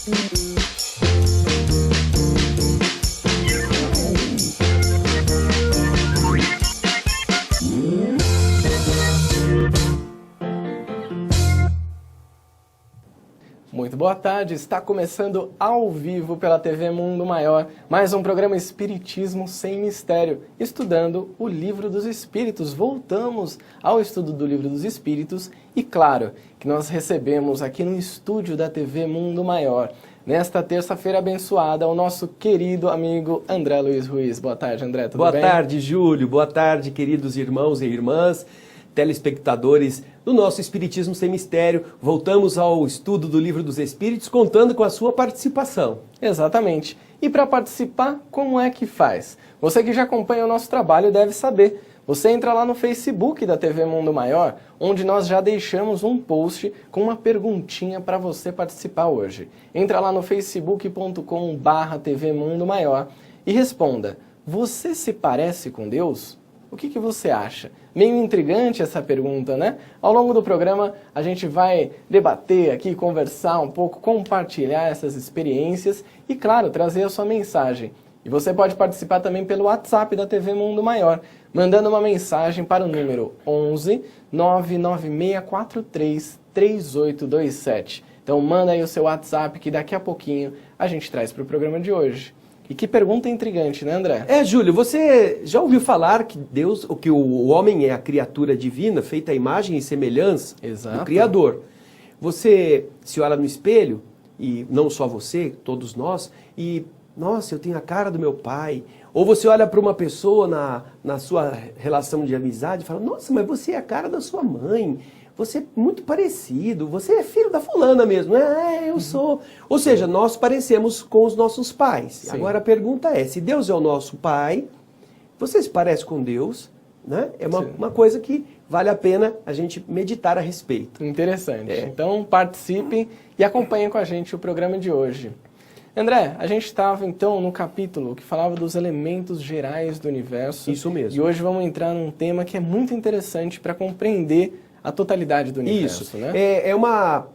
Muito boa tarde, está começando ao vivo pela TV Mundo Maior, mais um programa Espiritismo Sem Mistério, estudando o Livro dos Espíritos. Voltamos ao estudo do Livro dos Espíritos e claro que nós recebemos aqui no estúdio da TV Mundo Maior, nesta terça-feira abençoada, o nosso querido amigo André Luiz Ruiz. Boa tarde, André, tudo bem? Boa tarde, Júlio, boa tarde, queridos irmãos e irmãs, telespectadores do nosso Espiritismo Sem Mistério. Voltamos ao estudo do Livro dos Espíritos, contando com a sua participação. Exatamente. E para participar, como é que faz? Você que já acompanha o nosso trabalho deve saber. Você entra lá no Facebook da TV Mundo Maior, onde nós já deixamos um post com uma perguntinha para você participar hoje. Entra lá no facebook.com/TV Mundo Maior e responda: você se parece com Deus? O que você acha? Meio intrigante essa pergunta, né? Ao longo do programa, a gente vai debater aqui, conversar um pouco, compartilhar essas experiências e, claro, trazer a sua mensagem. E você pode participar também pelo WhatsApp da TV Mundo Maior, mandando uma mensagem para o número 11 99643 3827. Então manda aí o seu WhatsApp que daqui a pouquinho a gente traz para o programa de hoje. E que pergunta intrigante, né, André? Júlio, você já ouviu falar que o homem é a criatura divina, feita à imagem e semelhança do Criador? Você se olha no espelho, e não só você, todos nós, e, nossa, eu tenho a cara do meu pai. Ou você olha para uma pessoa na sua relação de amizade e fala, nossa, mas você é a cara da sua mãe. Você é muito parecido, você é filho da fulana mesmo. Eu sou. Ou seja, nós parecemos com os nossos pais. Sim. Agora a pergunta é, se Deus é o nosso pai, você se parece com Deus? Né? É uma coisa que vale a pena a gente meditar a respeito. Interessante. Então participe e acompanhe com a gente o programa de hoje. André, a gente estava então no capítulo que falava dos elementos gerais do universo. Isso mesmo. E hoje vamos entrar num tema que é muito interessante para compreender a totalidade do universo. Isso, né? É uma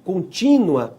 contínua,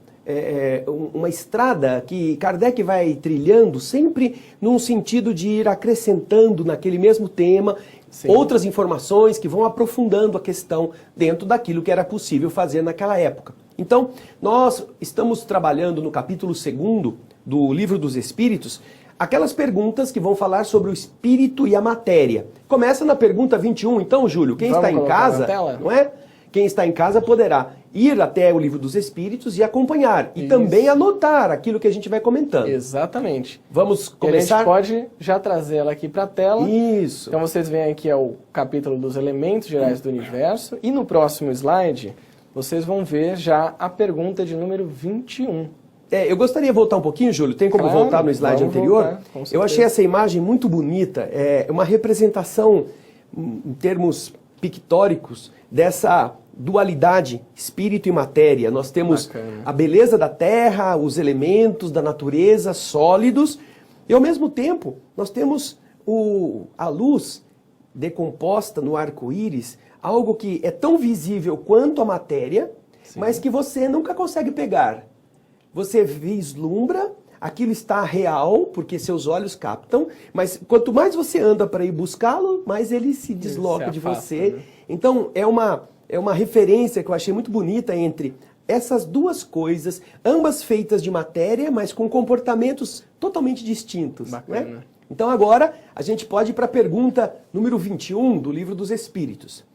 uma estrada que Kardec vai trilhando sempre num sentido de ir acrescentando naquele mesmo tema. Sim. Outras informações que vão aprofundando a questão dentro daquilo que era possível fazer naquela época. Então, nós estamos trabalhando no capítulo 2º do Livro dos Espíritos, aquelas perguntas que vão falar sobre o espírito e a matéria. Começa na pergunta 21, então, Júlio, quem está em casa, não é? Quem está em casa poderá ir até o Livro dos Espíritos e acompanhar. E também anotar aquilo que a gente vai comentando. Exatamente. Vamos começar? A gente pode já trazer ela aqui para a tela. Isso. Então vocês veem aqui é o capítulo dos elementos gerais do universo. E no próximo slide, vocês vão ver já a pergunta de número 21. Eu gostaria de voltar um pouquinho, Júlio. Tem como voltar no slide anterior? Voltar, eu achei essa imagem muito bonita. É uma representação, em termos pictóricos, dessa dualidade espírito e matéria. Nós temos a beleza da terra, os elementos da natureza sólidos, e ao mesmo tempo nós temos a luz decomposta no arco-íris, algo que é tão visível quanto a matéria, sim, mas que você nunca consegue pegar. Você vislumbra, aquilo está real, porque seus olhos captam, mas quanto mais você anda para ir buscá-lo, mais ele se desloca de você. Né? Então, é uma referência que eu achei muito bonita entre essas duas coisas, ambas feitas de matéria, mas com comportamentos totalmente distintos. Bacana. Né? Então, agora, a gente pode ir para a pergunta número 21 do Livro dos Espíritos.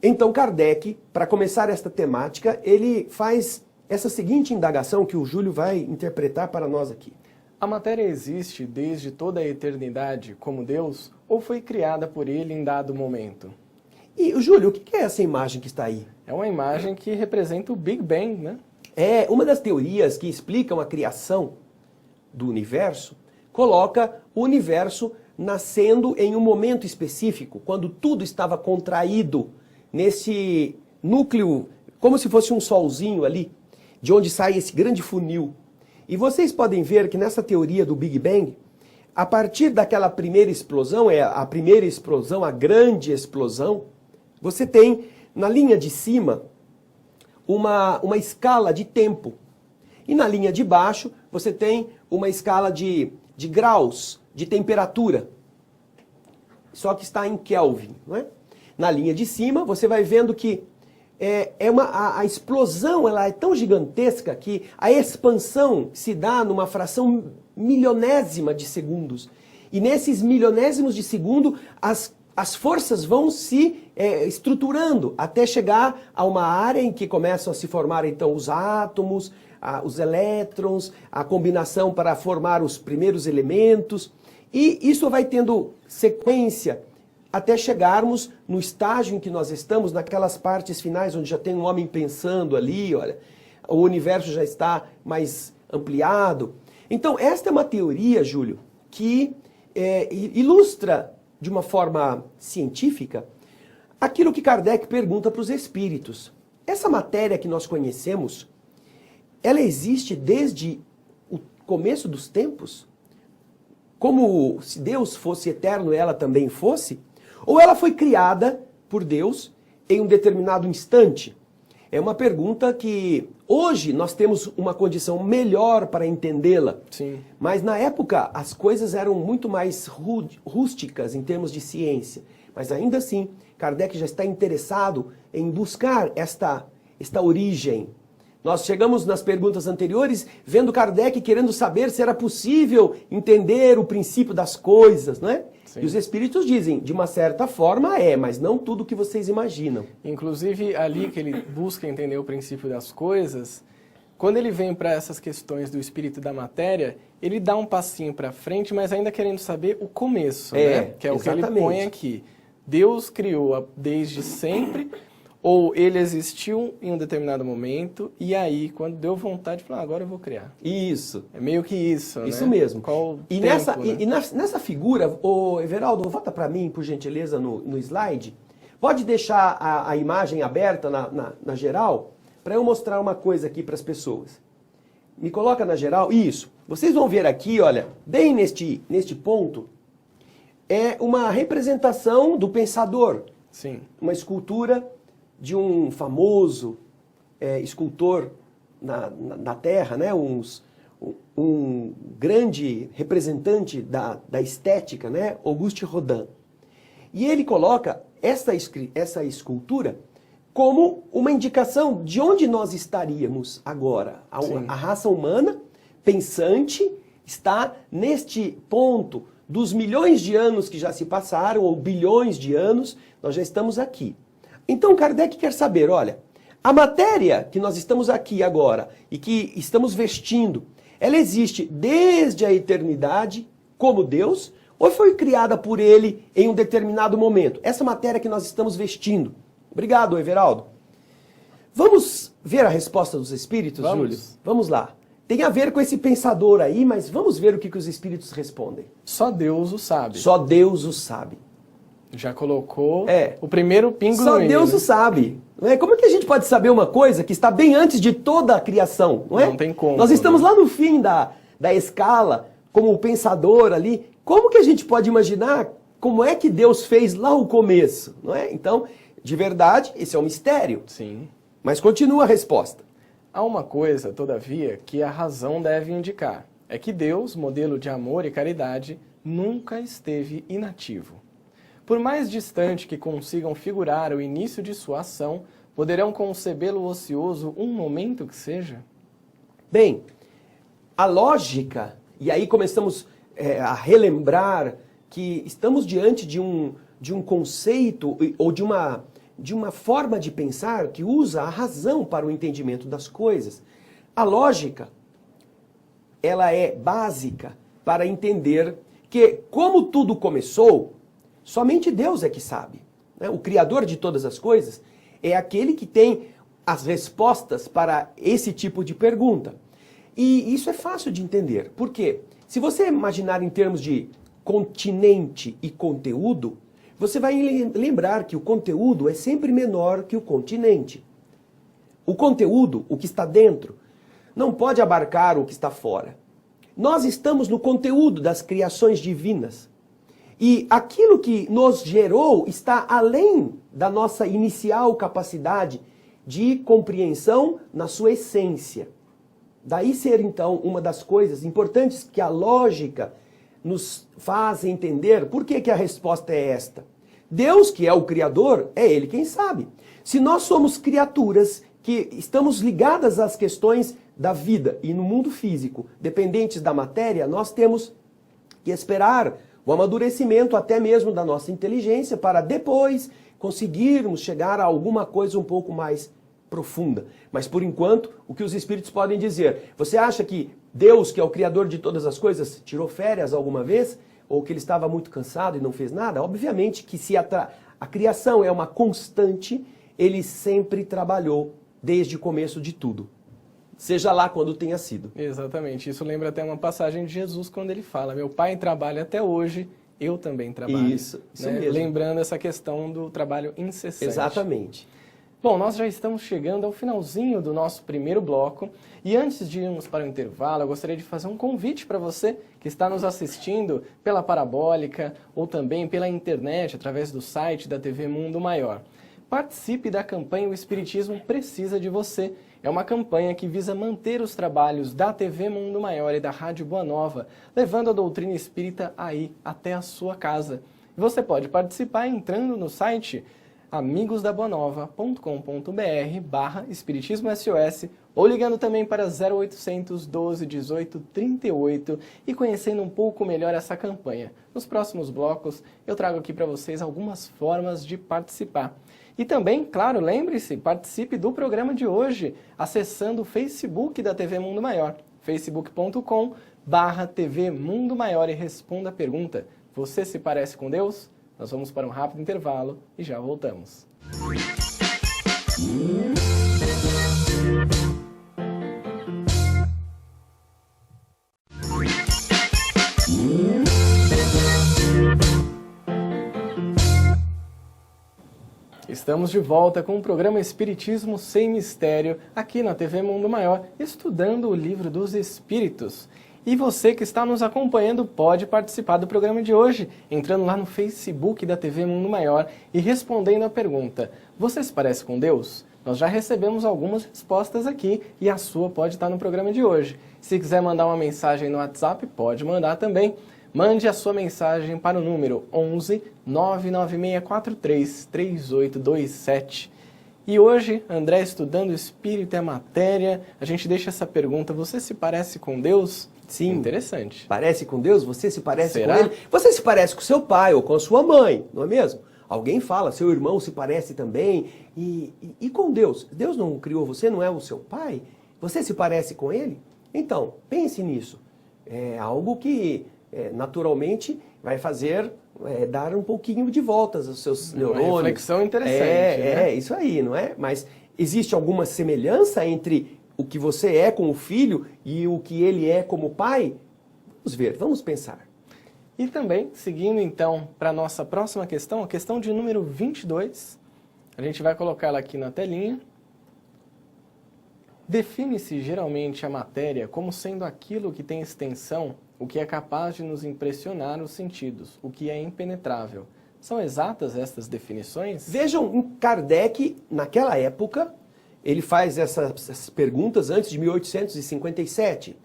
Então, Kardec, para começar esta temática, ele faz essa seguinte indagação que o Júlio vai interpretar para nós aqui. A matéria existe desde toda a eternidade como Deus ou foi criada por ele em dado momento? E, Júlio, o que é essa imagem que está aí? É uma imagem que representa o Big Bang, né? É uma das teorias que explicam a criação do universo, coloca o universo nascendo em um momento específico, quando tudo estava contraído nesse núcleo, como se fosse um solzinho ali, de onde sai esse grande funil. E vocês podem ver que nessa teoria do Big Bang, a partir daquela primeira explosão, a primeira explosão, a grande explosão, você tem na linha de cima uma escala de tempo. E na linha de baixo, você tem uma escala de graus, de temperatura. Só que está em Kelvin, não é? Na linha de cima, você vai vendo que a explosão ela é tão gigantesca que a expansão se dá numa fração milionésima de segundos. E nesses milionésimos de segundo, as forças vão se estruturando até chegar a uma área em que começam a se formar então os átomos, os elétrons, a combinação para formar os primeiros elementos. E isso vai tendo sequência até chegarmos no estágio em que nós estamos, naquelas partes finais onde já tem um homem pensando ali, olha, o universo já está mais ampliado. Então, esta é uma teoria, Júlio, que ilustra de uma forma científica aquilo que Kardec pergunta para os espíritos. Essa matéria que nós conhecemos, ela existe desde o começo dos tempos? Como se Deus fosse eterno, ela também fosse? Ou ela foi criada por Deus em um determinado instante? É uma pergunta que hoje nós temos uma condição melhor para entendê-la. Sim. Mas na época as coisas eram muito mais rústicas em termos de ciência. Mas ainda assim, Kardec já está interessado em buscar esta origem. Nós chegamos nas perguntas anteriores vendo Kardec querendo saber se era possível entender o princípio das coisas, não é? Sim. E os espíritos dizem, de uma certa forma mas não tudo o que vocês imaginam. Inclusive, ali que ele busca entender o princípio das coisas, quando ele vem para essas questões do espírito e da matéria, ele dá um passinho para frente, mas ainda querendo saber o começo, né? Que é exatamente o que ele põe aqui. Deus criou desde sempre, ou ele existiu em um determinado momento, e aí, quando deu vontade, falou, agora eu vou criar. Isso. É meio que isso, Isso né? mesmo. E tempo, nessa figura, Everaldo, volta para mim, por gentileza, no slide. Pode deixar a imagem aberta na geral, para eu mostrar uma coisa aqui para as pessoas. Me coloca na geral. Isso. Vocês vão ver aqui, olha, bem neste ponto, é uma representação do pensador. Sim. Uma escultura de um famoso escultor na Terra, né? Um grande representante da estética, né? Auguste Rodin. E ele coloca essa escultura como uma indicação de onde nós estaríamos agora. A raça humana, pensante, está neste ponto dos milhões de anos que já se passaram, ou bilhões de anos, nós já estamos aqui. Então Kardec quer saber, olha, a matéria que nós estamos aqui agora e que estamos vestindo, ela existe desde a eternidade como Deus ou foi criada por ele em um determinado momento? Essa matéria que nós estamos vestindo. Obrigado, Everaldo. Vamos ver a resposta dos espíritos, Júlio? Vamos lá. Tem a ver com esse pensador aí, mas vamos ver o que os espíritos respondem. Só Deus o sabe. Só Deus o sabe. Já colocou o primeiro pingo no i. Só Deus o sabe. Não é? Como é que a gente pode saber uma coisa que está bem antes de toda a criação? Não é? Não tem como. Nós estamos lá no fim da escala, como o pensador ali. Como que a gente pode imaginar como é que Deus fez lá o começo? Não é? Então, de verdade, esse é um mistério. Sim. Mas continua a resposta. Há uma coisa, todavia, que a razão deve indicar. É que Deus, modelo de amor e caridade, nunca esteve inativo. Por mais distante que consigam figurar o início de sua ação, poderão concebê-lo ocioso um momento que seja? Bem, a lógica, e aí começamos a relembrar que estamos diante de um conceito ou de uma forma de pensar que usa a razão para o entendimento das coisas. A lógica, ela é básica para entender que, como tudo começou, somente Deus é que sabe. O Criador de todas as coisas é aquele que tem as respostas para esse tipo de pergunta. E isso é fácil de entender. Por quê? Se você imaginar em termos de continente e conteúdo, você vai lembrar que o conteúdo é sempre menor que o continente. O conteúdo, o que está dentro, não pode abarcar o que está fora. Nós estamos no conteúdo das criações divinas. E aquilo que nos gerou está além da nossa inicial capacidade de compreensão na sua essência. Daí ser, então, uma das coisas importantes que a lógica nos faz entender por que a resposta é esta. Deus, que é o Criador, é Ele quem sabe. Se nós somos criaturas que estamos ligadas às questões da vida e no mundo físico, dependentes da matéria, nós temos que esperar o amadurecimento até mesmo da nossa inteligência para depois conseguirmos chegar a alguma coisa um pouco mais profunda. Mas por enquanto, o que os espíritos podem dizer? Você acha que Deus, que é o Criador de todas as coisas, tirou férias alguma vez? Ou que ele estava muito cansado e não fez nada? Obviamente que se a criação é uma constante, ele sempre trabalhou desde o começo de tudo. Seja lá quando tenha sido. Exatamente. Isso lembra até uma passagem de Jesus quando ele fala: meu pai trabalha até hoje, eu também trabalho. Isso mesmo. Lembrando essa questão do trabalho incessante. Exatamente. Bom, nós já estamos chegando ao finalzinho do nosso primeiro bloco e antes de irmos para o intervalo, eu gostaria de fazer um convite para você que está nos assistindo pela Parabólica ou também pela internet, através do site da TV Mundo Maior. Participe da campanha O Espiritismo Precisa de Você. É uma campanha que visa manter os trabalhos da TV Mundo Maior e da Rádio Boa Nova, levando a doutrina espírita aí até a sua casa. Você pode participar entrando no site amigosdaboanova.com.br/espiritismo-sos ou ligando também para 0800 12 18 38 e conhecendo um pouco melhor essa campanha. Nos próximos blocos eu trago aqui para vocês algumas formas de participar. E também, claro, lembre-se, participe do programa de hoje acessando o Facebook da TV Mundo Maior, facebook.com/TV Mundo Maior e responda a pergunta: você se parece com Deus? Nós vamos para um rápido intervalo e já voltamos. Estamos de volta com o programa Espiritismo Sem Mistério, aqui na TV Mundo Maior, estudando o Livro dos Espíritos. E você que está nos acompanhando pode participar do programa de hoje, entrando lá no Facebook da TV Mundo Maior e respondendo a pergunta: você se parece com Deus? Nós já recebemos algumas respostas aqui e a sua pode estar no programa de hoje. Se quiser mandar uma mensagem no WhatsApp, pode mandar também. Mande a sua mensagem para o número 11 99643 3827. E hoje, André, estudando o Espírito e a Matéria, a gente deixa essa pergunta: você se parece com Deus? Sim. Interessante. Parece com Deus? Você se parece Será? com Ele? Você se parece com seu pai ou com a sua mãe, não é mesmo? Alguém fala, seu irmão se parece também. E com Deus? Deus não criou você, não é o seu pai? Você se parece com Ele? Então, pense nisso. É algo que naturalmente vai fazer dar um pouquinho de voltas aos seus neurônios. Uma reflexão interessante. né? Isso aí, não é? Mas existe alguma semelhança entre o que você é como filho e o que ele é como pai? Vamos ver, vamos pensar. E também, seguindo então para a nossa próxima questão, a questão de número 22, a gente vai colocá-la aqui na telinha. Define-se geralmente a matéria como sendo aquilo que tem extensão, o que é capaz de nos impressionar os sentidos, o que é impenetrável. São exatas estas definições? Vejam, Kardec, naquela época, ele faz essas perguntas antes de 1857.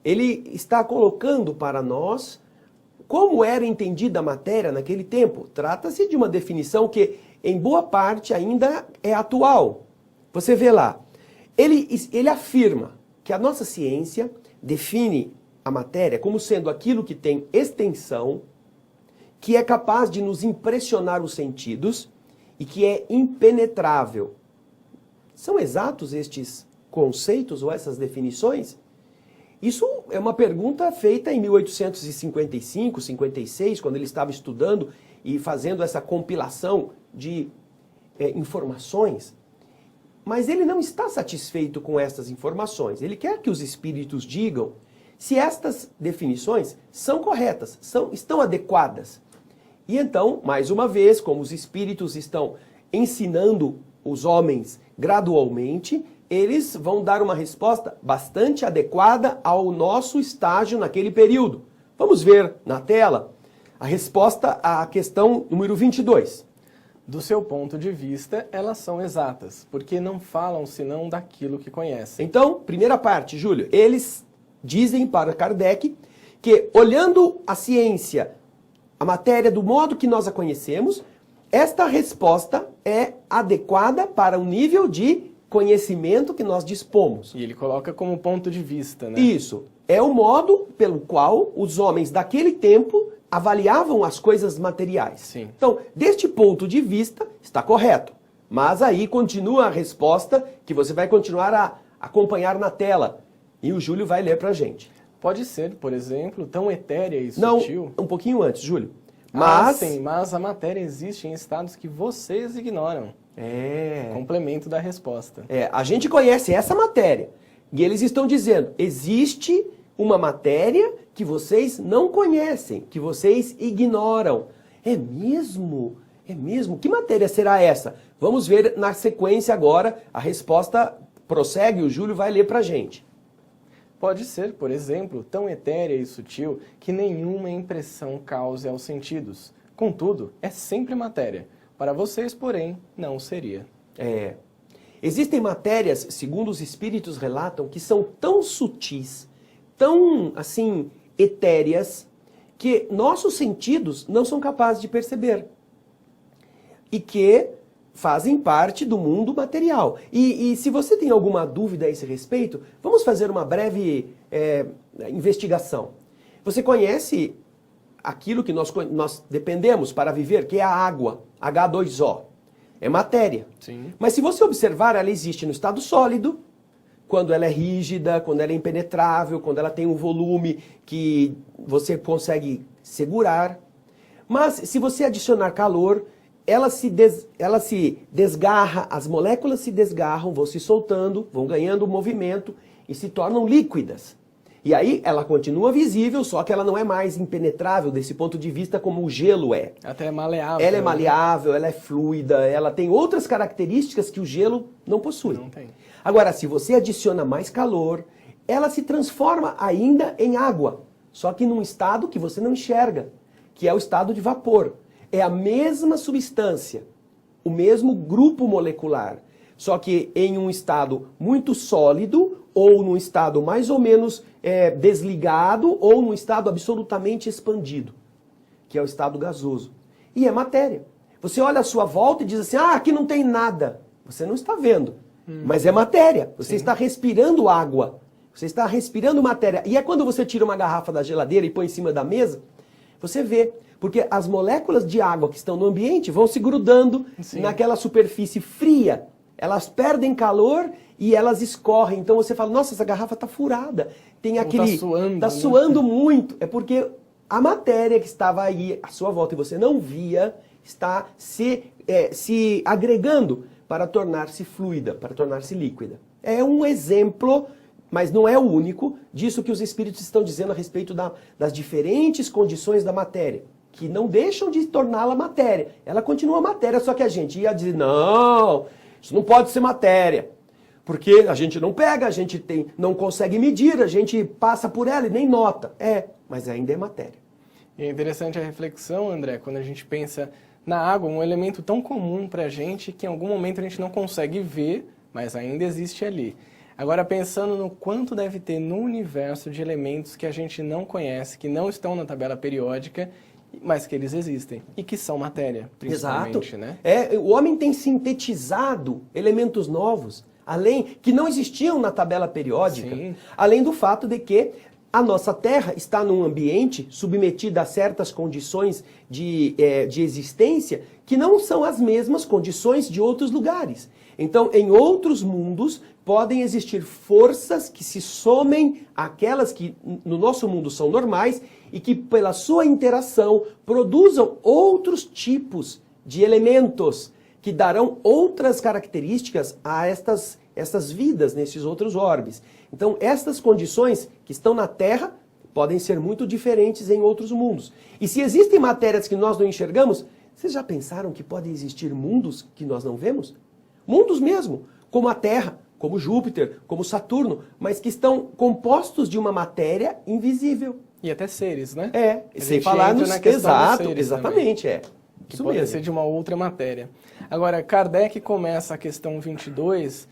Ele está colocando para nós como era entendida a matéria naquele tempo. Trata-se de uma definição que, em boa parte, ainda é atual. Você vê lá, ele afirma que a nossa ciência define a matéria como sendo aquilo que tem extensão, que é capaz de nos impressionar os sentidos e que é impenetrável. São exatos estes conceitos ou essas definições? Isso é uma pergunta feita em 1855, 56, quando ele estava estudando e fazendo essa compilação de informações. Mas ele não está satisfeito com essas informações. Ele quer que os espíritos digam se estas definições são corretas, estão adequadas. E então, mais uma vez, como os espíritos estão ensinando os homens gradualmente, eles vão dar uma resposta bastante adequada ao nosso estágio naquele período. Vamos ver na tela a resposta à questão número 22. Do seu ponto de vista, elas são exatas, porque não falam senão daquilo que conhecem. Então, primeira parte, Júlio, eles dizem para Kardec que, olhando a ciência, a matéria do modo que nós a conhecemos, esta resposta é adequada para o nível de conhecimento que nós dispomos. E ele coloca como ponto de vista, né? Isso. É o modo pelo qual os homens daquele tempo avaliavam as coisas materiais. Sim. Então, deste ponto de vista, está correto. Mas aí continua a resposta que você vai continuar a acompanhar na tela. E o Júlio vai ler pra gente. Pode ser, por exemplo, tão etérea e sutil. Não, um pouquinho antes, Júlio. Mas... sim, mas a matéria existe em estados que vocês ignoram. Complemento da resposta. A gente conhece essa matéria. E eles estão dizendo, existe uma matéria que vocês não conhecem, que vocês ignoram. É mesmo? É mesmo? Que matéria será essa? Vamos ver na sequência agora. A resposta prossegue, o Júlio vai ler pra gente. Pode ser, por exemplo, tão etérea e sutil que nenhuma impressão cause aos sentidos. Contudo, é sempre matéria. Para vocês, porém, não seria. Existem matérias, segundo os espíritos relatam, que são tão sutis, tão, assim, etéreas, que nossos sentidos não são capazes de perceber. E que fazem parte do mundo material. E se você tem alguma dúvida a esse respeito, vamos fazer uma breve investigação. Você conhece aquilo que nós dependemos para viver, que é a água, H2O. É matéria. Sim. Mas se você observar, ela existe no estado sólido, quando ela é rígida, quando ela é impenetrável, quando ela tem um volume que você consegue segurar. Mas se você adicionar calor, ela se desgarra, as moléculas se desgarram, vão se soltando, vão ganhando movimento e se tornam líquidas. E aí ela continua visível, só que ela não é mais impenetrável desse ponto de vista como o gelo é. Até é maleável. Ela é maleável, ela é fluida, ela tem outras características que o gelo não possui. Não tem. Agora, se você adiciona mais calor, ela se transforma ainda em água, só que num estado que você não enxerga, que é o estado de vapor. É a mesma substância, o mesmo grupo molecular, só que em um estado muito sólido ou num estado mais ou menos desligado ou num estado absolutamente expandido, que é o estado gasoso. E é matéria. Você olha à sua volta e diz assim, aqui não tem nada. Você não está vendo, mas é matéria. Você está respirando água, você está respirando matéria. E é quando você tira uma garrafa da geladeira e põe em cima da mesa, você vê. Porque as moléculas de água que estão no ambiente vão se grudando naquela superfície fria. Elas perdem calor e elas escorrem. Então você fala, nossa, essa garrafa está furada. Tem aquele... Está suando muito. É porque a matéria que estava aí à sua volta e você não via, está se agregando para tornar-se fluida, para tornar-se líquida. É um exemplo, mas não é o único, disso que os espíritos estão dizendo a respeito das diferentes condições da matéria, que não deixam de torná-la matéria. Ela continua matéria, só que a gente ia dizer, não, isso não pode ser matéria, porque a gente não pega, a gente não consegue medir, a gente passa por ela e nem nota. Mas ainda é matéria. E é interessante a reflexão, André, quando a gente pensa na água, um elemento tão comum para a gente que em algum momento a gente não consegue ver, mas ainda existe ali. Agora, pensando no quanto deve ter no universo de elementos que a gente não conhece, que não estão na tabela periódica, mas que eles existem e que são matéria, principalmente, né? O homem tem sintetizado elementos novos, que não existiam na tabela periódica, além do fato de que a nossa Terra está num ambiente submetida a certas condições de existência que não são as mesmas condições de outros lugares. Então, em outros mundos, podem existir forças que se somem àquelas que no nosso mundo são normais e que, pela sua interação, produzam outros tipos de elementos que darão outras características a estas vidas nesses outros orbes. Então, estas condições que estão na Terra podem ser muito diferentes em outros mundos. E se existem matérias que nós não enxergamos, vocês já pensaram que podem existir mundos que nós não vemos? Mundos mesmo, como a Terra, como Júpiter, como Saturno, mas que estão compostos de uma matéria invisível. E até seres, né? Sem falar nos... Exato, seres exatamente, também. que pode ser de uma outra matéria. Agora, Kardec começa a questão 22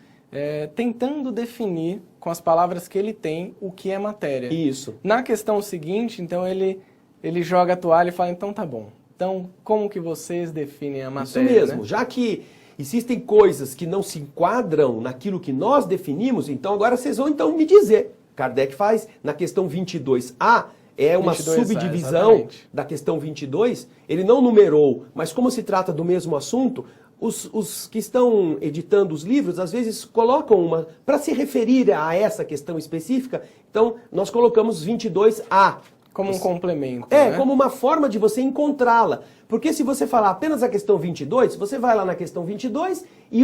tentando definir, com as palavras que ele tem, o que é matéria. Isso. Na questão seguinte, então, ele joga a toalha e fala, então tá bom. Então, como que vocês definem a matéria? Isso mesmo. Né? Já que existem coisas que não se enquadram naquilo que nós definimos, então agora vocês vão então me dizer. Kardec faz na questão 22A, é uma 22A, subdivisão exatamente. da questão 22, ele não numerou, mas como se trata do mesmo assunto, os que estão editando os livros, às vezes colocam uma, para se referir a essa questão específica, então nós colocamos 22A. Como um complemento, né? né? Como uma forma de você encontrá-la. Porque se você falar apenas a questão 22, você vai lá na questão 22 e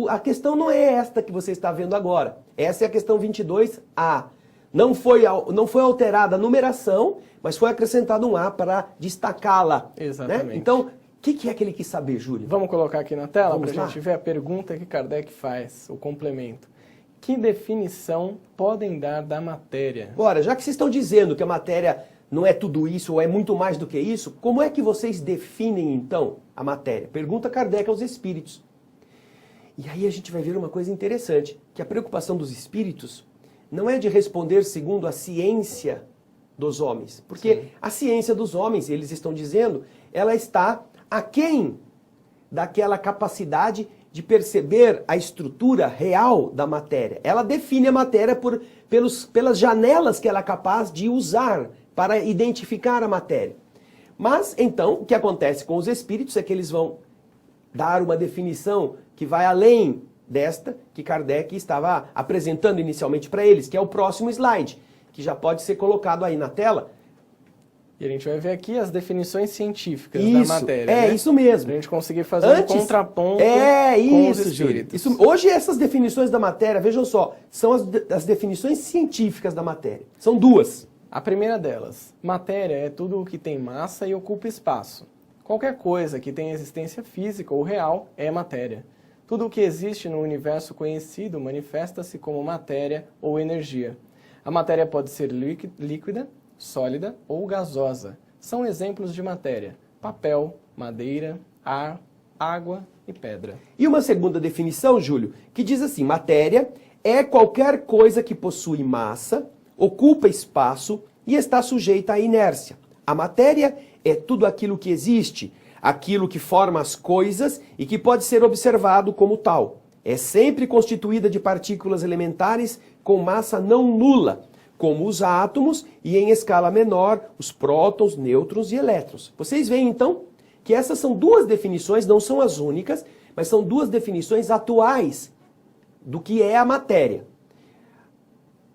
a questão não é esta que você está vendo agora. Essa é a questão 22A. Não foi alterada a numeração, mas foi acrescentado um A para destacá-la. Exatamente. Né? Então, o que é que ele quis saber, Júlio? Vamos colocar aqui na tela para a lá? gente ver a pergunta que Kardec faz, o complemento. Que definição podem dar da matéria? Ora, já que vocês estão dizendo que a matéria não é tudo isso ou é muito mais do que isso, como é que vocês definem, então, a matéria? Pergunta Kardec aos espíritos. E aí a gente vai ver uma coisa interessante, que a preocupação dos espíritos não é de responder segundo a ciência dos homens. Porque Sim. a ciência dos homens, eles estão dizendo, ela está aquém daquela capacidade de perceber a estrutura real da matéria. Ela define a matéria pelas janelas que ela é capaz de usar para identificar a matéria. Mas, então, o que acontece com os espíritos é que eles vão dar uma definição que vai além desta que Kardec estava apresentando inicialmente para eles, que é o próximo slide, que já pode ser colocado aí na tela. E a gente vai ver aqui as definições científicas isso, da matéria. É, né? isso mesmo. Para a gente conseguir fazer um contraponto com os espíritos. Hoje essas definições da matéria, vejam só, são as definições científicas da matéria. São duas. A primeira delas, matéria é tudo o que tem massa e ocupa espaço. Qualquer coisa que tenha existência física ou real é matéria. Tudo o que existe no universo conhecido manifesta-se como matéria ou energia. A matéria pode ser líquida, sólida ou gasosa. São exemplos de matéria: papel, madeira, ar, água e pedra. E uma segunda definição, Júlio, que diz assim: matéria é qualquer coisa que possui massa, ocupa espaço e está sujeita à inércia. A matéria é tudo aquilo que existe, aquilo que forma as coisas e que pode ser observado como tal. É sempre constituída de partículas elementares com massa não nula, como os átomos e, em escala menor, os prótons, nêutrons e elétrons. Vocês veem, então, que essas são duas definições, não são as únicas, mas são duas definições atuais do que é a matéria.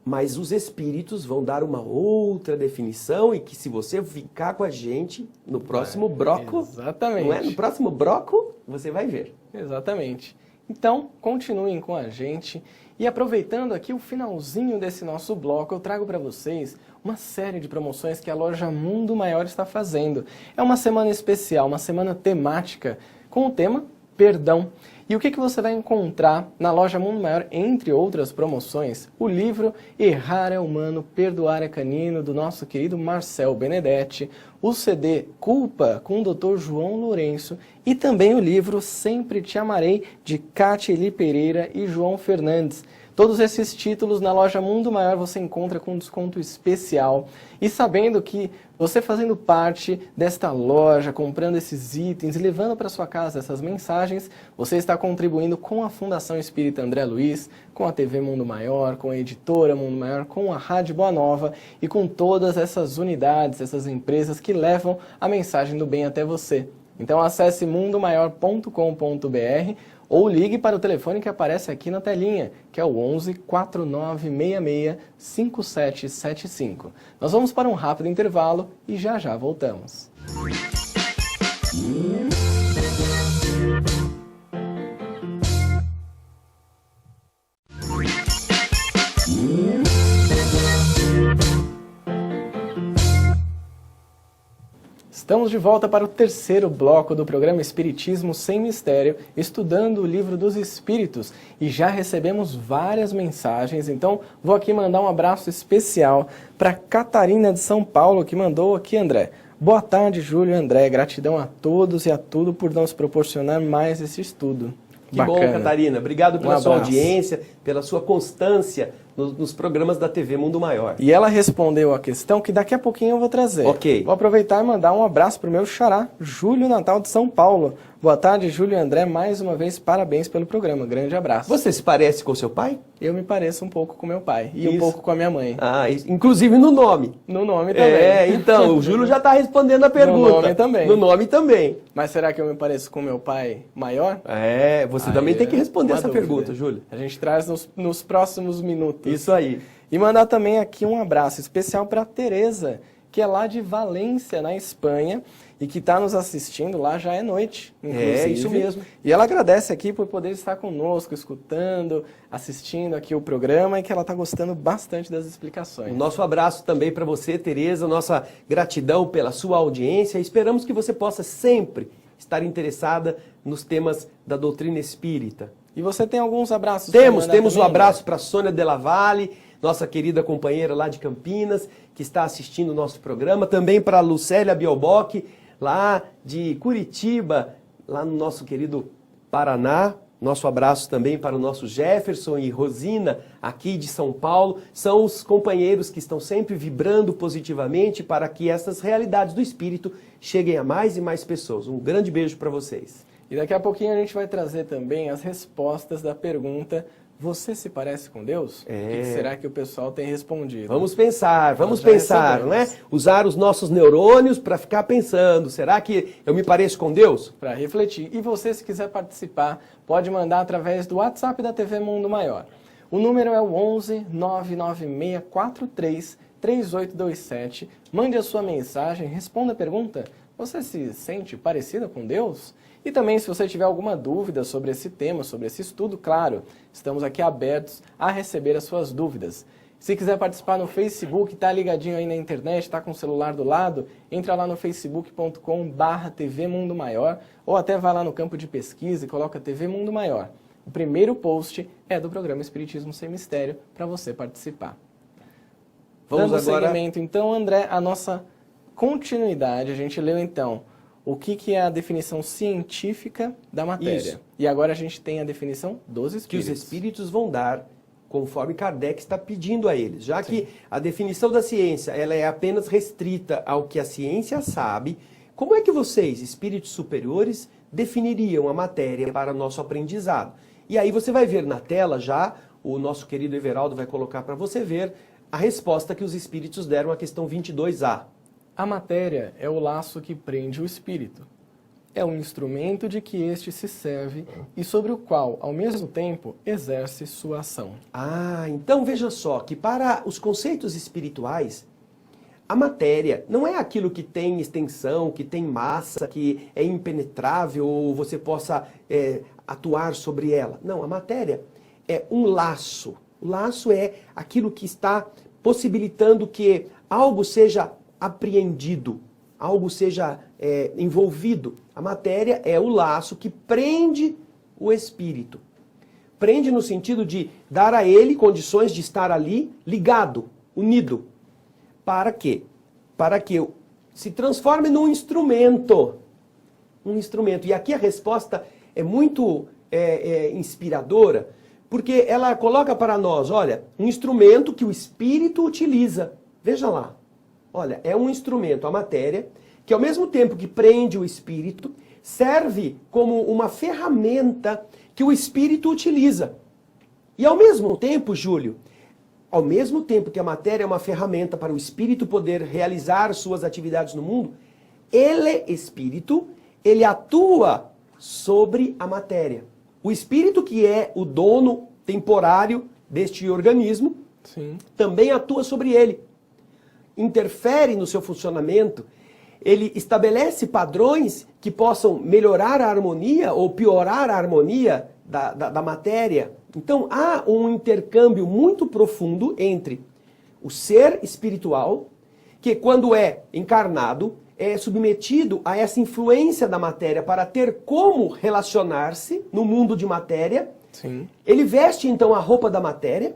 Mas os espíritos vão dar uma outra definição e que, se você ficar com a gente no próximo bloco, exatamente. Não é? No próximo bloco, você vai ver. Exatamente. Então, continuem com a gente. E aproveitando aqui o finalzinho desse nosso bloco, eu trago para vocês uma série de promoções que a loja Mundo Maior está fazendo. É uma semana especial, uma semana temática, com o tema Perdão. E o que você vai encontrar na loja Mundo Maior, entre outras promoções? O livro Errar é Humano, Perdoar é Canino, do nosso querido Marcel Benedetti, o CD Culpa, com o Dr. João Lourenço, e também o livro Sempre Te Amarei, de Cátia Pereira e João Fernandes. Todos esses títulos na loja Mundo Maior você encontra com desconto especial. E sabendo que você fazendo parte desta loja, comprando esses itens e levando para sua casa essas mensagens, você está contribuindo com a Fundação Espírita André Luiz, com a TV Mundo Maior, com a Editora Mundo Maior, com a Rádio Boa Nova e com todas essas unidades, essas empresas que levam a mensagem do bem até você. Então acesse mundomaior.com.br ou ligue para o telefone que aparece aqui na telinha, que é o 11 4966 5775. Nós vamos para um rápido intervalo e já voltamos. Estamos de volta para o terceiro bloco do programa Espiritismo Sem Mistério, estudando o Livro dos Espíritos. E já recebemos várias mensagens, então vou aqui mandar um abraço especial para Catarina de São Paulo, que mandou aqui, André. Boa tarde, Júlio e André. Gratidão a todos e a tudo por nos proporcionar mais esse estudo. Que bom, Catarina. Obrigado pela sua audiência, pela sua constância nos programas da TV Mundo Maior. E ela respondeu a questão que daqui a pouquinho eu vou trazer. Ok. Vou aproveitar e mandar um abraço para o meu xará, Júlio Natal de São Paulo. Boa tarde, Júlio e André. Mais uma vez, parabéns pelo programa. Grande abraço. Você se parece com seu pai? Eu me pareço um pouco com meu pai e um pouco com a minha mãe. Ah, inclusive no nome. No nome também. Então, o Júlio já está respondendo a pergunta. No nome também. No nome também. Mas será que eu me pareço com meu pai maior? Você também tem que responder essa pergunta, Júlio. A gente traz nos próximos minutos. Isso aí. E mandar também aqui um abraço especial para a Tereza, que é lá de Valência, na Espanha, e que está nos assistindo lá, já é noite, inclusive. É, isso mesmo. E ela agradece aqui por poder estar conosco, escutando, assistindo aqui o programa, e que ela está gostando bastante das explicações. O nosso abraço também para você, Tereza, nossa gratidão pela sua audiência. Esperamos que você possa sempre estar interessada nos temas da doutrina espírita. E você tem alguns abraços? Temos um abraço para Sônia Della Valle, nossa querida companheira lá de Campinas, que está assistindo o nosso programa. Também para Lucélia Bielbock, lá de Curitiba, lá no nosso querido Paraná. Nosso abraço também para o nosso Jefferson e Rosina, aqui de São Paulo. São os companheiros que estão sempre vibrando positivamente para que essas realidades do espírito cheguem a mais e mais pessoas. Um grande beijo para vocês. E daqui a pouquinho a gente vai trazer também as respostas da pergunta: você se parece com Deus? O que será que o pessoal tem respondido? Vamos pensar, não é? Usar os nossos neurônios para ficar pensando. Será que eu me pareço com Deus? Para refletir. E você, se quiser participar, pode mandar através do WhatsApp da TV Mundo Maior. O número é o 11 99643 3827. Mande a sua mensagem, responda a pergunta: você se sente parecida com Deus? E também, se você tiver alguma dúvida sobre esse tema, sobre esse estudo, claro, estamos aqui abertos a receber as suas dúvidas. Se quiser participar no Facebook, está ligadinho aí na internet, está com o celular do lado, entra lá no facebook.com/TV Mundo Maior, ou até vai lá no campo de pesquisa e coloca TV Mundo Maior. O primeiro post é do programa Espiritismo Sem Mistério, para você participar. Vamos Dando agora... seguimento, então, André, a nossa continuidade, a gente leu então o que é a definição científica da matéria. Isso. E agora a gente tem a definição dos espíritos. Que os espíritos vão dar, conforme Kardec está pedindo a eles. Já que a definição da ciência ela é apenas restrita ao que a ciência sabe, como é que vocês, espíritos superiores, definiriam a matéria para nosso aprendizado? E aí você vai ver na tela já, o nosso querido Everaldo vai colocar para você ver a resposta que os espíritos deram à questão 22A. A matéria é o laço que prende o espírito. É um instrumento de que este se serve e sobre o qual, ao mesmo tempo, exerce sua ação. Então veja só que para os conceitos espirituais, a matéria não é aquilo que tem extensão, que tem massa, que é impenetrável ou você possa atuar sobre ela. Não, a matéria é um laço. O laço é aquilo que está possibilitando que algo seja apreendido, algo seja envolvido. A matéria é o laço que prende o espírito. Prende no sentido de dar a ele condições de estar ali ligado, unido. Para quê? Para que se transforme num instrumento. Um instrumento. E aqui a resposta é muito inspiradora, porque ela coloca para nós, olha, um instrumento que o espírito utiliza. Veja lá. Olha, é um instrumento, a matéria, que ao mesmo tempo que prende o espírito, serve como uma ferramenta que o espírito utiliza. E ao mesmo tempo, Júlio, ao mesmo tempo que a matéria é uma ferramenta para o espírito poder realizar suas atividades no mundo, ele, espírito, ele atua sobre a matéria. O espírito, que é o dono temporário deste organismo, também atua sobre ele. Interfere no seu funcionamento, ele estabelece padrões que possam melhorar a harmonia ou piorar a harmonia da matéria. Então há um intercâmbio muito profundo entre o ser espiritual, que quando é encarnado, é submetido a essa influência da matéria para ter como relacionar-se no mundo de matéria. Sim. Ele veste então a roupa da matéria,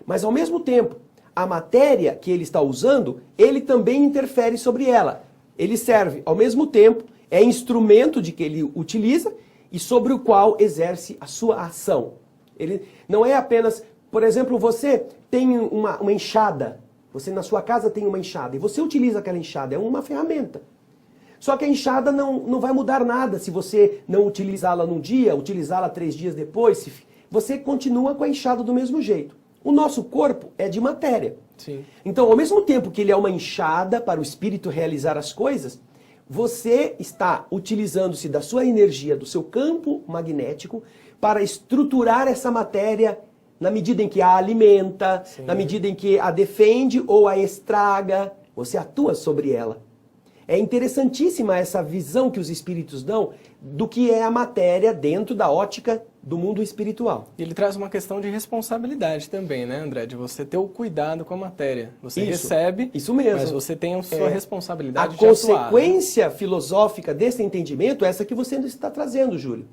mas ao mesmo tempo, a matéria que ele está usando, ele também interfere sobre ela. Ele serve ao mesmo tempo, é instrumento de que ele utiliza e sobre o qual exerce a sua ação. Ele não é apenas, por exemplo, você tem uma enxada, você na sua casa tem uma enxada e você utiliza aquela enxada, é uma ferramenta. Só que a enxada não vai mudar nada se você não utilizá-la num dia, utilizá-la 3 dias depois, você continua com a enxada do mesmo jeito. O nosso corpo é de matéria. Sim. Então, ao mesmo tempo que ele é uma enxada para o espírito realizar as coisas, você está utilizando-se da sua energia, do seu campo magnético, para estruturar essa matéria na medida em que a alimenta, Sim. na medida em que a defende ou a estraga. Você atua sobre ela. É interessantíssima essa visão que os espíritos dão do que é a matéria dentro da ótica do mundo espiritual. E ele traz uma questão de responsabilidade também, né, André? De você ter o cuidado com a matéria. Você recebe, isso mesmo. mas você tem a sua responsabilidade A de atuar, consequência filosófica desse entendimento é essa que você está trazendo, Júlio.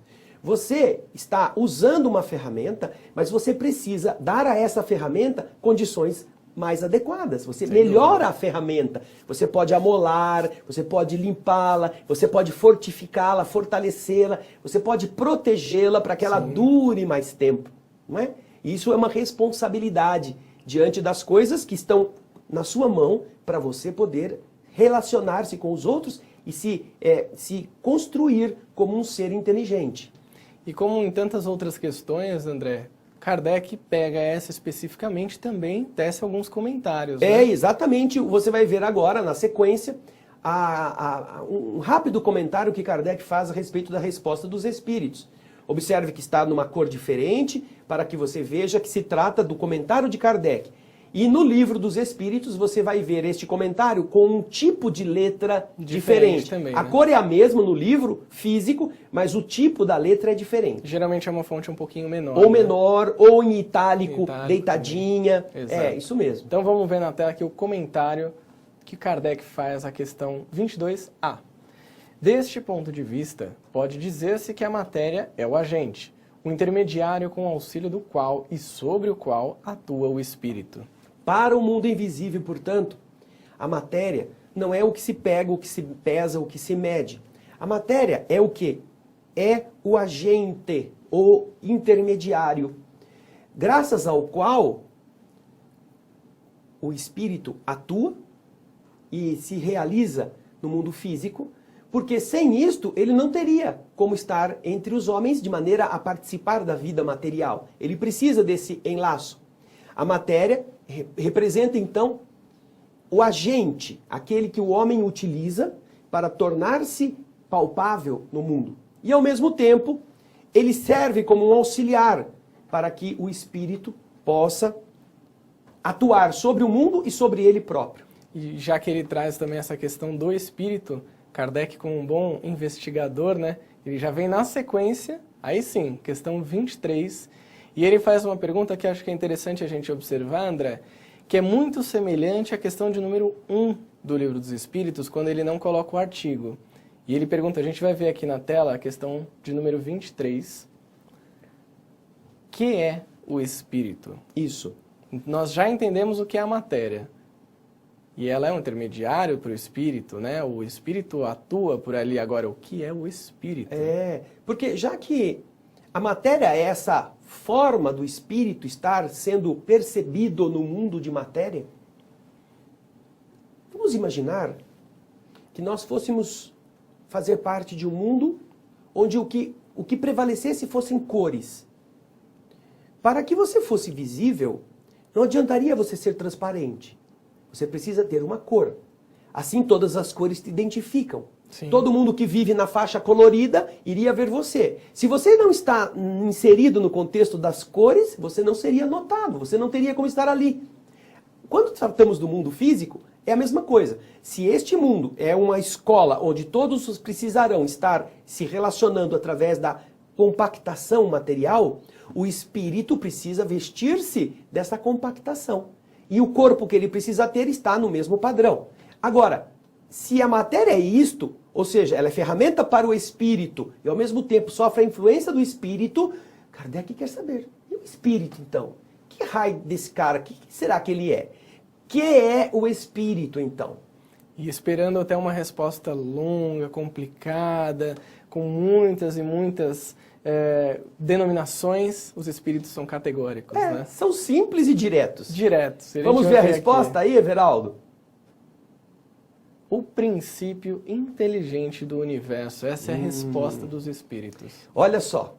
Você está usando uma ferramenta, mas você precisa dar a essa ferramenta condições mais adequadas. Você melhora a ferramenta. Você pode amolar, você pode limpá-la, você pode fortificá-la, fortalecê-la, você pode protegê-la para que ela dure mais tempo. Não é? Isso é uma responsabilidade diante das coisas que estão na sua mão para você poder relacionar-se com os outros e se construir como um ser inteligente. E como em tantas outras questões, André, Kardec pega essa especificamente e também tece alguns comentários. É, né? Exatamente. Você vai ver agora, na sequência, um rápido comentário que Kardec faz a respeito da resposta dos espíritos. Observe que está numa cor diferente, para que você veja que se trata do comentário de Kardec. E no livro dos Espíritos você vai ver este comentário com um tipo de letra diferente. Também, a né? cor é a mesma no livro físico, mas o tipo da letra é diferente. Geralmente é uma fonte um pouquinho menor. Ou né? menor, ou em itálico, deitadinha. Exato. Isso mesmo. Então vamos ver na tela aqui o comentário que Kardec faz à questão 22A. Deste ponto de vista, pode dizer-se que a matéria é o agente, o intermediário com o auxílio do qual e sobre o qual atua o espírito. Para o mundo invisível, portanto, a matéria não é o que se pega, o que se pesa, o que se mede. A matéria é o quê? É o agente, o intermediário, graças ao qual o espírito atua e se realiza no mundo físico, porque sem isto ele não teria como estar entre os homens de maneira a participar da vida material. Ele precisa desse enlaço. A matéria representa, então, o agente, aquele que o homem utiliza para tornar-se palpável no mundo. E, ao mesmo tempo, ele serve como um auxiliar para que o espírito possa atuar sobre o mundo e sobre ele próprio. E já que ele traz também essa questão do espírito, Kardec, como um bom investigador, né, ele já vem na sequência, aí sim, questão 23, e ele faz uma pergunta que acho que é interessante a gente observar, André, que é muito semelhante à questão de número 1 do Livro dos Espíritos, quando ele não coloca o artigo. E ele pergunta, a gente vai ver aqui na tela a questão de número 23, que é o espírito? Isso. Nós já entendemos o que é a matéria. E ela é um intermediário para o espírito, né? O espírito atua por ali. Agora, o que é o espírito? Porque já que a matéria é essa forma do espírito estar sendo percebido no mundo de matéria, vamos imaginar que nós fôssemos fazer parte de um mundo onde o que prevalecesse fossem cores. Para que você fosse visível, não adiantaria você ser transparente. Você precisa ter uma cor. Assim todas as cores te identificam. Sim. Todo mundo que vive na faixa colorida iria ver você. Se você não está inserido no contexto das cores, você não seria notado, você não teria como estar ali. Quando tratamos do mundo físico, é a mesma coisa. Se este mundo é uma escola onde todos precisarão estar se relacionando através da compactação material, o espírito precisa vestir-se dessa compactação. E o corpo que ele precisa ter está no mesmo padrão. Agora, se a matéria é isto, ou seja, ela é ferramenta para o espírito e ao mesmo tempo sofre a influência do espírito, Kardec quer saber, e o espírito então? Que raio desse cara, que será que ele é? Que é o espírito então? E esperando até uma resposta longa, complicada, com muitas e muitas denominações, os espíritos são categóricos, né? São simples e diretos. Diretos. Vamos ver a resposta aí, Everaldo? O princípio inteligente do universo. Essa é a resposta dos espíritos. Olha só.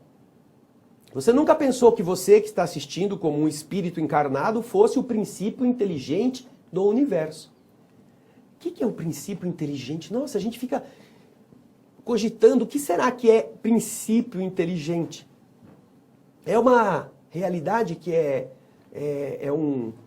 Você nunca pensou que você que está assistindo como um espírito encarnado fosse o princípio inteligente do universo. O que é o princípio inteligente? Nossa, a gente fica cogitando o que será que é princípio inteligente. É uma realidade que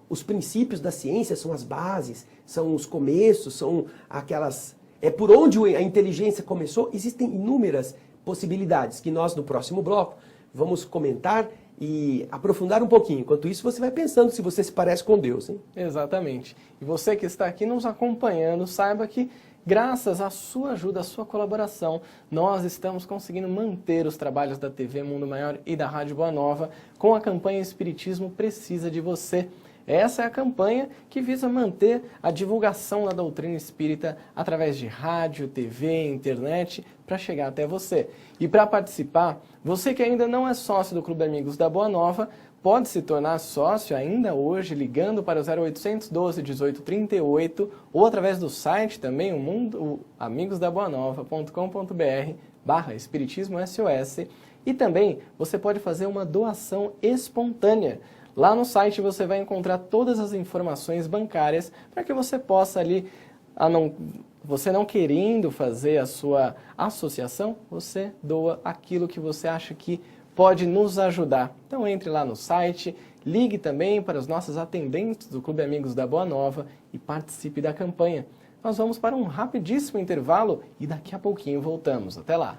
os princípios da ciência são as bases, são os começos, são aquelas... É por onde a inteligência começou. Existem inúmeras possibilidades que nós, no próximo bloco, vamos comentar e aprofundar um pouquinho. Enquanto isso, você vai pensando se você se parece com Deus, hein? Exatamente. E você que está aqui nos acompanhando, saiba que, graças à sua ajuda, à sua colaboração, nós estamos conseguindo manter os trabalhos da TV Mundo Maior e da Rádio Boa Nova com a campanha Espiritismo Precisa de Você. Essa é a campanha que visa manter a divulgação da doutrina espírita através de rádio, TV, internet, para chegar até você. E para participar, você que ainda não é sócio do Clube Amigos da Boa Nova, pode se tornar sócio ainda hoje ligando para o 0800 12 18 38 ou através do site também, o amigosdaboanova.com.br/espiritismo SOS. E também você pode fazer uma doação espontânea. Lá no site você vai encontrar todas as informações bancárias para que você possa ali, você não querendo fazer a sua associação, você doa aquilo que você acha que pode nos ajudar. Então entre lá no site, ligue também para os nossos atendentes do Clube Amigos da Boa Nova e participe da campanha. Nós vamos para um rapidíssimo intervalo e daqui a pouquinho voltamos. Até lá!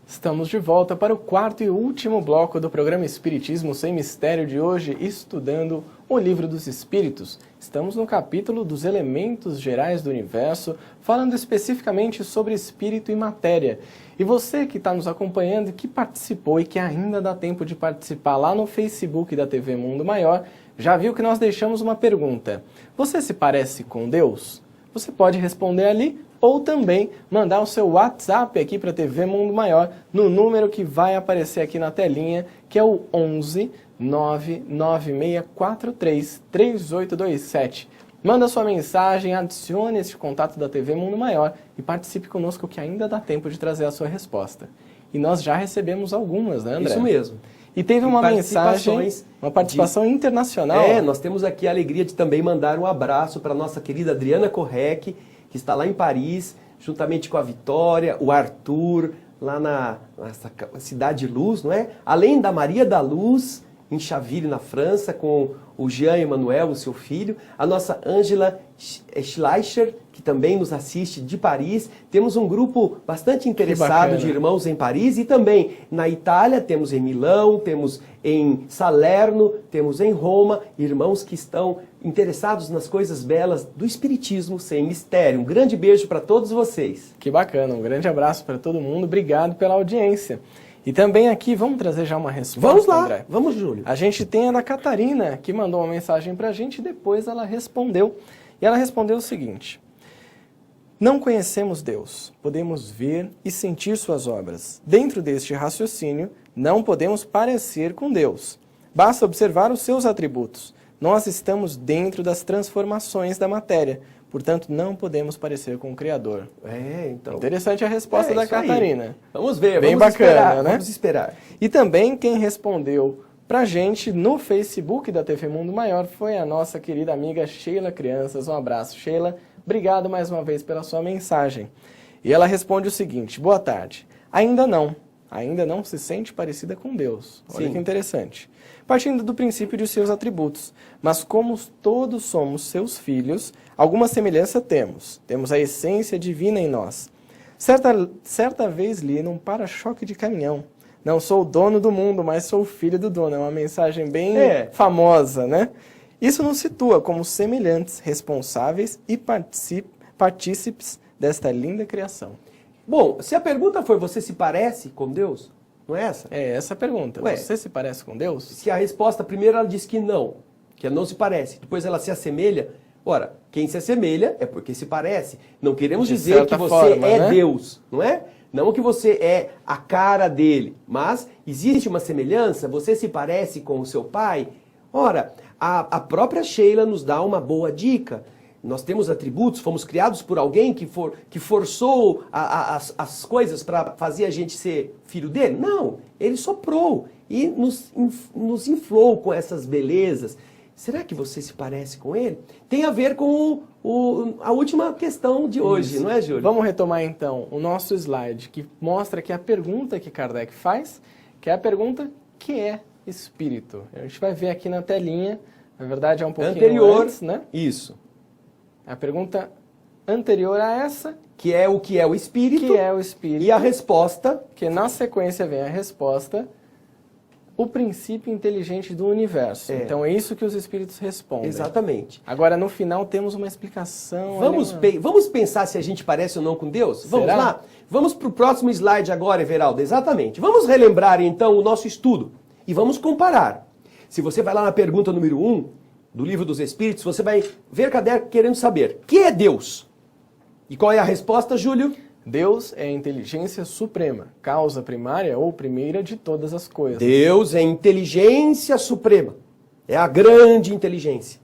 Estamos de volta para o quarto e último bloco do programa Espiritismo Sem Mistério de hoje, estudando o Livro dos Espíritos. Estamos no capítulo dos elementos gerais do universo, falando especificamente sobre espírito e matéria. E você que está nos acompanhando, que participou e que ainda dá tempo de participar lá no Facebook da TV Mundo Maior, já viu que nós deixamos uma pergunta. Você se parece com Deus? Você pode responder ali ou também mandar o seu WhatsApp aqui para a TV Mundo Maior no número que vai aparecer aqui na telinha, que é o 11 99643 3827. Manda sua mensagem, adicione esse contato da TV Mundo Maior e participe conosco que ainda dá tempo de trazer a sua resposta. E nós já recebemos algumas, né, André? Isso mesmo. E teve uma mensagem, uma participação internacional. Nós temos aqui a alegria de também mandar um abraço para a nossa querida Adriana Correc, que está lá em Paris, juntamente com a Vitória, o Arthur, lá nessa Cidade Luz, não é? Além da Maria da Luz, em Chaville, na França, com o Jean Emmanuel, o seu filho, a nossa Ângela Schleicher, que também nos assiste de Paris. Temos um grupo bastante interessado de irmãos em Paris e também na Itália, temos em Milão, temos em Salerno, temos em Roma, irmãos que estão interessados nas coisas belas do Espiritismo Sem Mistério. Um grande beijo para todos vocês. Que bacana, um grande abraço para todo mundo, obrigado pela audiência. E também aqui, vamos trazer já uma resposta, vamos lá, André? Vamos, Júlio. A gente tem a da Catarina, que mandou uma mensagem para a gente e depois ela respondeu. E ela respondeu o seguinte: não conhecemos Deus, podemos ver e sentir suas obras. Dentro deste raciocínio, não podemos parecer com Deus. Basta observar os seus atributos. Nós estamos dentro das transformações da matéria. Portanto, não podemos parecer com o Criador. Então... Interessante a resposta da Catarina. Aí. Vamos ver, bem vamos bacana, esperar, né? Vamos esperar. E também quem respondeu pra gente no Facebook da TV Mundo Maior foi a nossa querida amiga Sheila Crianças. Um abraço, Sheila. Obrigado mais uma vez pela sua mensagem. E ela responde o seguinte: boa tarde. Ainda não. ainda não se sente parecida com Deus. Olha Sim. que interessante. Partindo do princípio de seus atributos. Mas como todos somos seus filhos, alguma semelhança temos. Temos a essência divina em nós. Certa vez li num para-choque de caminhão: não sou o dono do mundo, mas sou o filho do dono. É uma mensagem bem famosa, né? Isso nos situa como semelhantes, responsáveis e partícipes desta linda criação. Bom, se a pergunta foi você se parece com Deus, não é essa? É essa a pergunta. Ué, você se parece com Deus? Se a resposta, primeiro ela diz que não se parece. Depois ela se assemelha. Ora, quem se assemelha é porque se parece. Não queremos dizer que você é Deus, não é? Não que você é a cara dele, mas existe uma semelhança, você se parece com o seu pai. Ora, a própria Sheila nos dá uma boa dica. Nós temos atributos, fomos criados por alguém que forçou as coisas para fazer a gente ser filho dele? Não, ele soprou e nos inflou com essas belezas. Será que você se parece com ele? Tem a ver com a última questão de hoje, isso. Não é, Júlio? Vamos retomar então o nosso slide, que mostra que a pergunta que Kardec faz, que é a pergunta: que é espírito? A gente vai ver aqui na telinha, na verdade é um pouquinho anterior, antes, né? Isso. A pergunta anterior a essa, que é o espírito. Que é o espírito. E a resposta, que na sequência vem a resposta: o princípio inteligente do universo. Então é isso que os espíritos respondem. Exatamente. Agora no final temos uma explicação. Vamos pensar se a gente parece ou não com Deus? Será? Vamos lá? Vamos para o próximo slide agora, Everaldo. Exatamente. Vamos relembrar então o nosso estudo e vamos comparar. Se você vai lá na pergunta número 1 do Livro dos Espíritos, você vai ver Kardec querendo saber: que é Deus? E qual é a resposta, Júlio? Deus é a inteligência suprema, causa primária ou primeira de todas as coisas. Deus é a inteligência suprema. É a grande inteligência.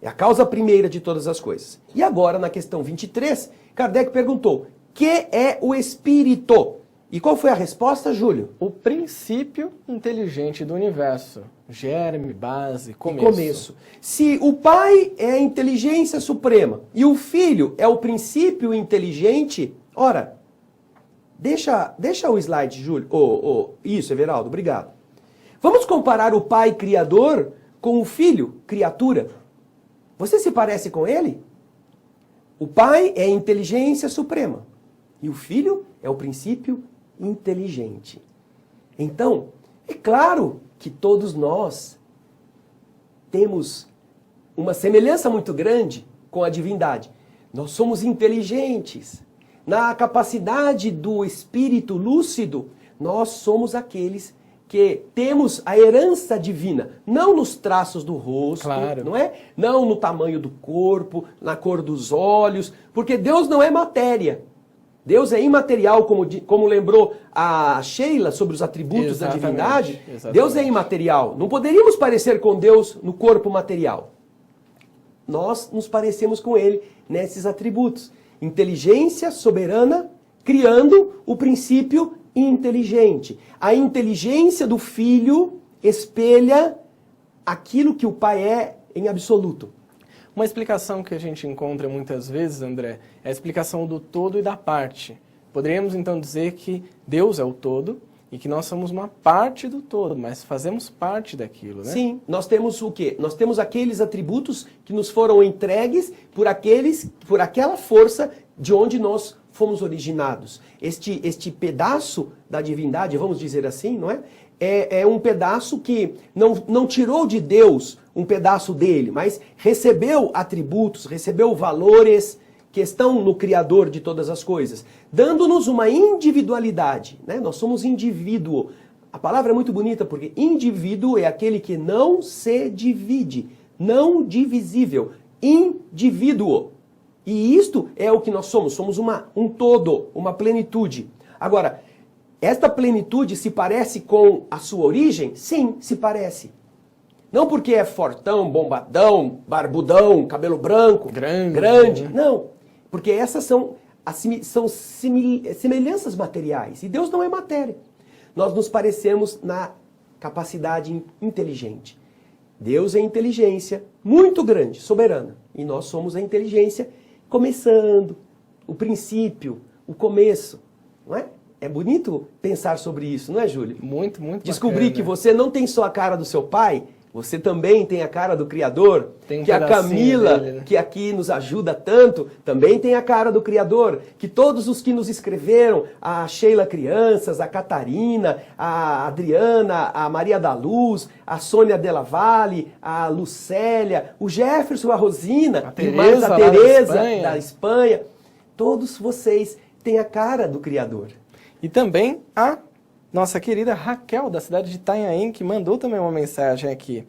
É a causa primeira de todas as coisas. E agora, na questão 23, Kardec perguntou: que é o espírito? E qual foi a resposta, Júlio? O princípio inteligente do universo. Germe, base, começo. Se o pai é a inteligência suprema e o filho é o princípio inteligente, ora, deixa o slide, Júlio. Isso, Everaldo, obrigado. Vamos comparar o pai criador com o filho criatura. Você se parece com ele? O pai é a inteligência suprema e o filho é o princípio inteligente. Então, é claro que todos nós temos uma semelhança muito grande com a divindade. Nós somos inteligentes. Na capacidade do espírito lúcido, nós somos aqueles que temos a herança divina, não nos traços do rosto, claro. Não é? Não no tamanho do corpo, na cor dos olhos, porque Deus não é matéria. Deus é imaterial, como lembrou a Sheila sobre os atributos da divindade. Exatamente. Deus é imaterial. Não poderíamos parecer com Deus no corpo material. Nós nos parecemos com Ele nesses atributos. Inteligência soberana, criando o princípio inteligente. A inteligência do filho espelha aquilo que o pai é em absoluto. Uma explicação que a gente encontra muitas vezes, André, é a explicação do todo e da parte. Poderíamos então dizer que Deus é o todo e que nós somos uma parte do todo, mas fazemos parte daquilo, né? Sim, nós temos o quê? Nós temos aqueles atributos que nos foram entregues por aquela força de onde nós fomos originados. Este pedaço da divindade, vamos dizer assim, não é? É um pedaço que não tirou de Deus um pedaço dele, mas recebeu atributos, recebeu valores que estão no Criador de todas as coisas, dando-nos uma individualidade, né? Nós somos indivíduo. A palavra é muito bonita porque indivíduo é aquele que não se divide, não divisível, indivíduo. E isto é o que nós somos um todo, uma plenitude. Agora, esta plenitude se parece com a sua origem? Sim, se parece. Não porque é fortão, bombadão, barbudão, cabelo branco, grande. Né? Não, porque essas são semelhanças materiais. E Deus não é matéria. Nós nos parecemos na capacidade inteligente. Deus é inteligência muito grande, soberana. E nós somos a inteligência começando, o princípio, o começo. Não é? É bonito pensar sobre isso, não é, Júlio? Muito, muito Descobrir bacana. que você não tem só a cara do seu pai, você também tem a cara do Criador. Tem um que a Camila, dele, né? que aqui nos ajuda tanto, também tem a cara do Criador. Que todos os que nos escreveram, a Sheila Crianças, a Catarina, a Adriana, a Maria da Luz, a Sônia Della Valle, a Lucélia, o Jefferson, a Rosina, a e mais a Tereza, lá Tereza da Espanha. Todos vocês têm a cara do Criador. E também a nossa querida Raquel, da cidade de Itanhaém, que mandou também uma mensagem aqui.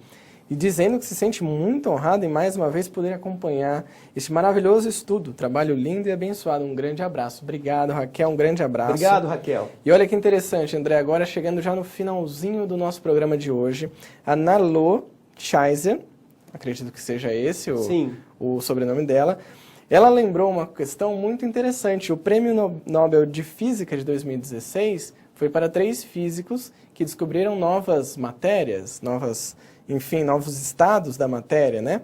E dizendo que se sente muito honrada em mais uma vez poder acompanhar este maravilhoso estudo. Trabalho lindo e abençoado. Um grande abraço. Obrigado, Raquel. Um grande abraço. Obrigado, Raquel. E olha que interessante, André. Agora chegando já no finalzinho do nosso programa de hoje, a Nalo Scheiser, acredito que seja esse o sobrenome dela, ela lembrou uma questão muito interessante. O Prêmio Nobel de Física de 2016 foi para 3 físicos que descobriram novas matérias, novos estados da matéria, né?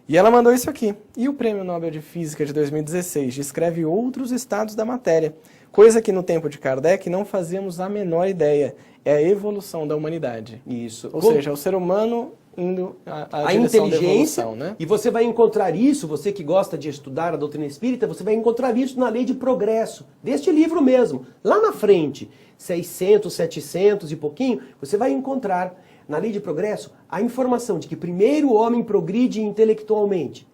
E ela mandou isso aqui. E o Prêmio Nobel de Física de 2016 descreve outros estados da matéria, coisa que no tempo de Kardec não fazíamos a menor ideia. É a evolução da humanidade. Isso. Ou seja, o ser humano indo à direção da evolução, né? E você vai encontrar isso, você que gosta de estudar a doutrina espírita, você vai encontrar isso na Lei de Progresso, deste livro mesmo. Lá na frente, 600, 700 e pouquinho, você vai encontrar na Lei de Progresso a informação de que primeiro o homem progride intelectualmente.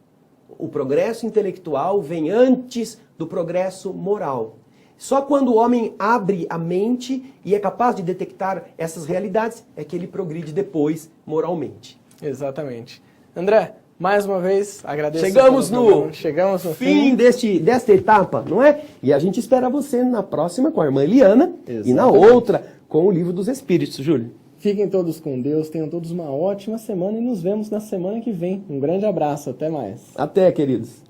O progresso intelectual vem antes do progresso moral. Só quando o homem abre a mente e é capaz de detectar essas realidades é que ele progride depois moralmente. Exatamente. André, mais uma vez, agradeço. Chegamos no fim desta etapa, não é? E a gente espera você na próxima com a irmã Eliana. Exatamente. E na outra com o Livro dos Espíritos, Júlio. Fiquem todos com Deus, tenham todos uma ótima semana e nos vemos na semana que vem. Um grande abraço, até mais. Até, queridos.